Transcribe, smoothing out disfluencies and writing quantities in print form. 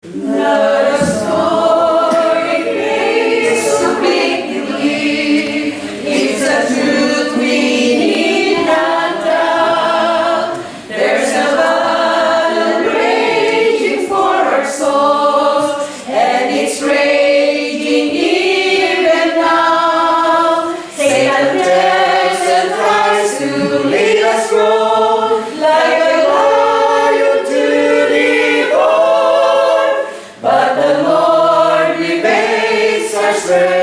Not a story based on make-believe. It's a truth we need not doubt. There's a battle raging for our souls, and it's raging even now. Satan tempts and tries to lead us wrong, like a lion to devour. But the Lord remains our strength.